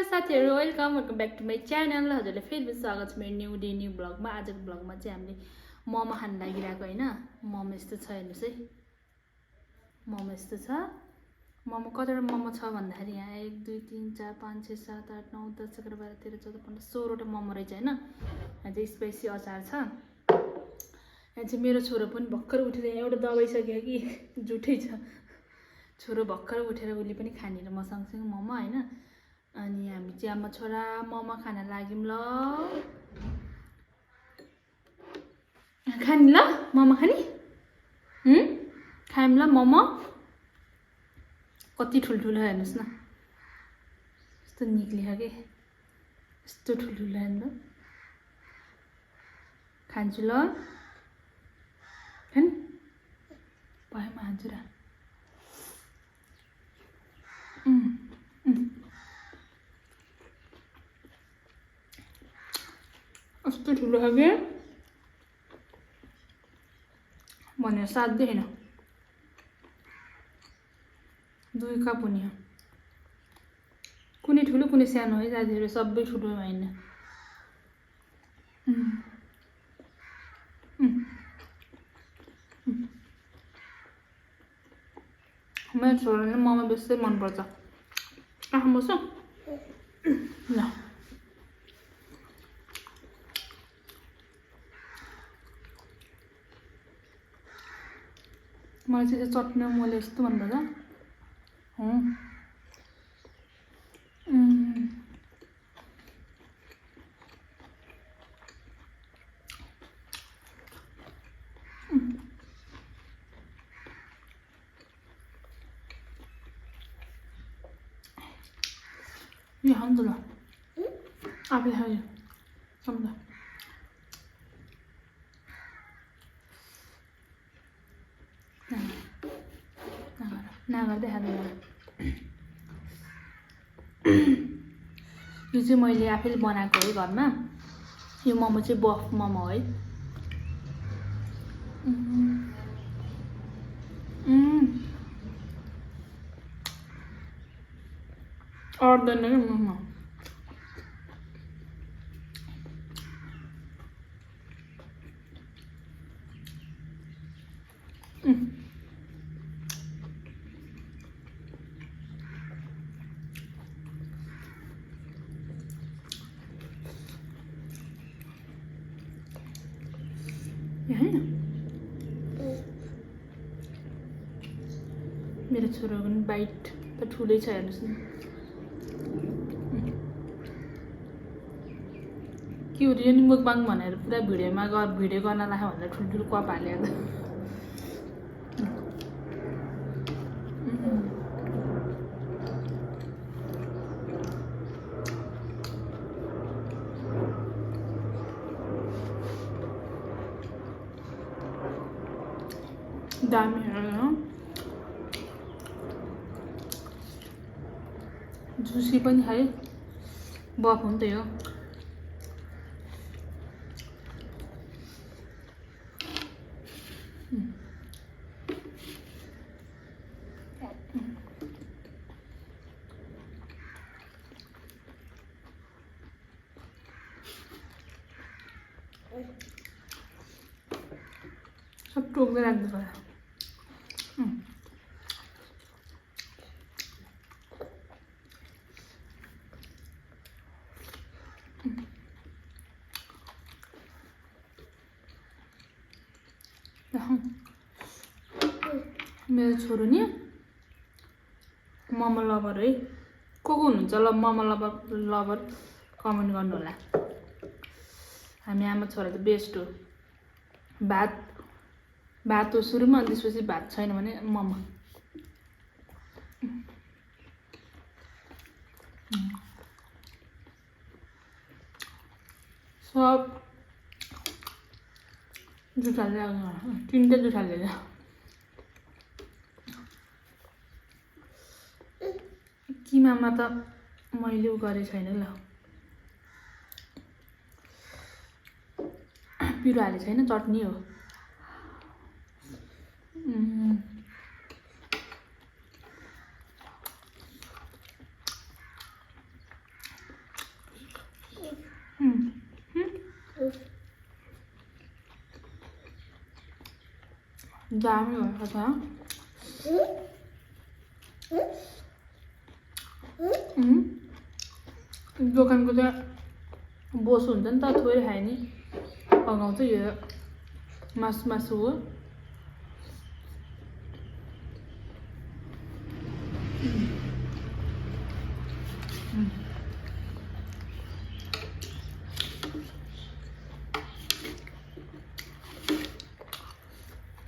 साथीहरु welcome back to my channel. हजुरले फेरि स्वागत छ मेरो न्यू डे न्यू ब्लगमा। आजको ब्लगमा चाहिँ हामीले मोमो खान लागिरहेको हैन। मोमो यस्तो छ हेर्नुस् है, मोमो यस्तो छ। मोमो कतिवटा मोमो छ भन्दाखेरि यहाँ 1 2 3 4 5 6 7 8 9 10 11 12 13 14 15 16 वटा मोमो रहेछ हैन। यहाँ चाहिँ स्पाइसी अचार छ। यहाँ चाहिँ मेरो छोरो पनि भर्खर उठेर एउटा दबाई सक्यो कि जुठै छ। छोरो भर्खर उठेर उले पनि खाने र म सँगसँगै मोमो हैन। अनि हामी चाहिँ आमा छोरा मोमो खान लाग्यौं ल। खानी ल मोमो खानी खायौं ल मोमो। कति ठुल्ठुलो हेर्नुस् न, यस्तो निक्लियो के, यस्तो ठुल्ठुलो हेर्नु। खान्छु ल, खान भएमा खान्छु र। यस्तो ठुलो खाके भनेर साध्यै होइन। 2 कप हुने हो, कुनै ठुलो कुनै सानो है साथीहरु, सबै ठुलो होइन। मेरो छोराले मोमो बेसी मनपर्छ। आँखा बस्छ ल। मलाई चाहिँ चट्नी मोले यस्तो मनपर्छ। ये खानु त ल, आफूले खायो सम्झ। नगर्दै खाँदैन। यो चाहिँ मैले आफैले बनाएको है घरमा। यो मोमो चाहिँ बफ मोमो है। अर्दैन के मोमो। मेरो छोरो पनि बाइट त ठुलै छ हेर्नुस् न। के हो यो नि मुकबाङ भनेर पुरा भिडियो गर्न लाग्यो भनेर ठुल्ठुलो कप हालेर त। दामी हो, जुसी पनि है, बफ हो नि त यो। सब टोक्दै राख्नु पर्यो। मेरो छोरो नि मोमो लभर है। को हुनुहुन्छ ल मोमो लभर कमेन्ट गर्नु होला। हामी आमा छोरा त बेस्ट हो। भात हो सुरुमा, अनि त्यसपछि भात छैन भने मोमो। सब जुठाले 3टा जुठाले किमामा त मैले उ गरे छैन ल, पिरो हाले छैन, चटनी हो। दामी भएको छ दोकानको त बोसो हुन्छ नि त थोरै खायो नि अगाउँछ यो मासु हो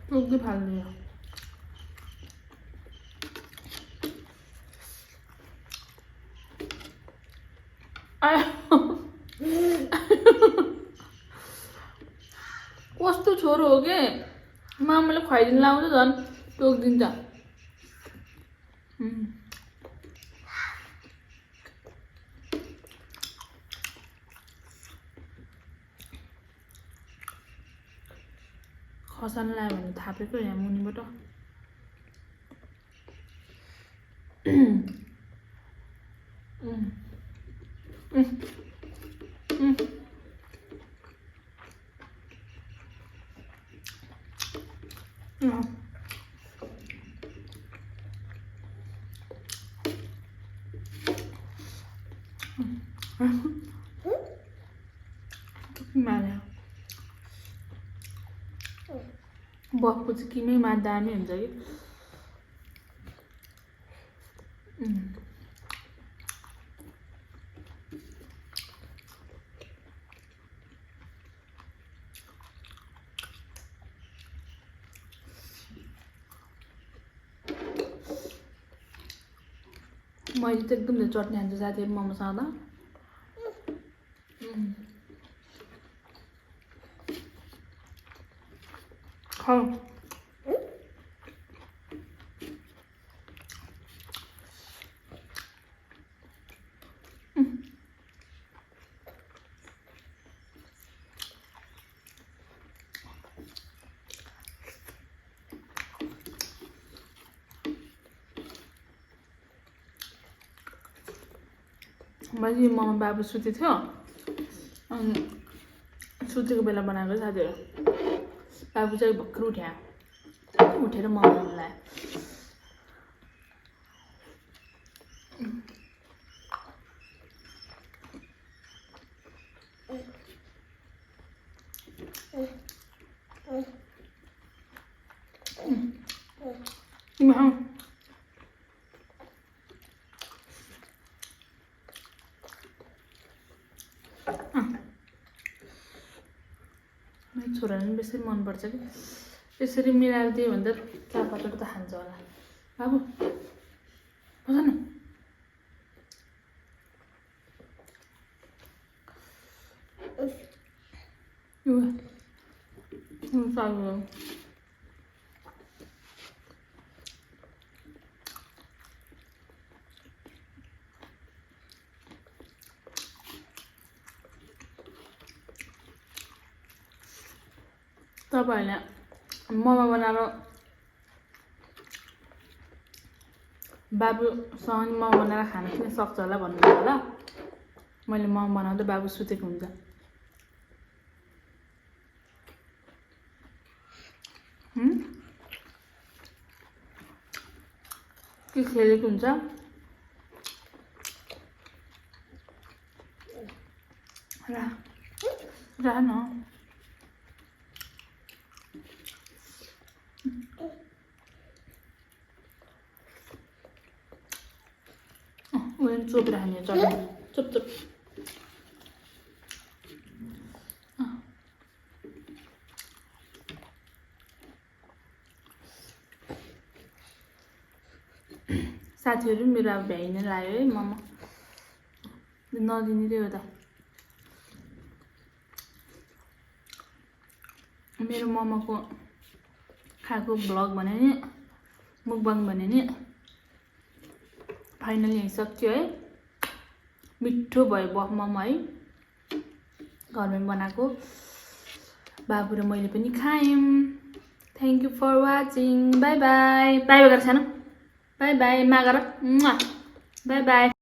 टोक्दै फाल्ने कस्तो छोरो हो के मामाले खुवाइदिनु लाउँछ झन् टोकिदिन्छ खसान लायो भने थापेको यहाँ मुनिबाट बफको चाहिँ किमै दामी हुन्छ कि मैले त एकदम चटनी खान्छु साथीहरू मोमोसँग खाऊ मैले मम्मा बाबु सुतेको थियो अनि सुतेको बेला बनाएको साथीहरू बाबु चाहिँ भर्खर उठेर मम्मीलाई लायो छोराले पनि बेसी मनपर्छ कि यसरी मिलाएर दियो भने त चापाचोट त खान्छ होला बाबु बस न तपाईँहरूले मोमो बनाएर बाबुसँग मोमो बनाएर खान किन सक्छ होला भन्नु होला मैले मोमो बनाउँदा बाबु सुतेको हुन्छ के खेलेको हुन्छ र न चोपेर खाने चट्नी चुप साथीहरू पनि मेरो अब भ्याइन लाग्यो है मोमो नदिने रे हो त मेरो मोमोको खाएको भ्लग भने नि मुकबाङ भने नि फाइनली यही सक्यो है मिठो भयो बफ मोमो है घरमै बनाएको बाबु र मैले पनि खायौँ thank you for watching bye bye bye गरेर सानो बाई बाई मागर बाई बाई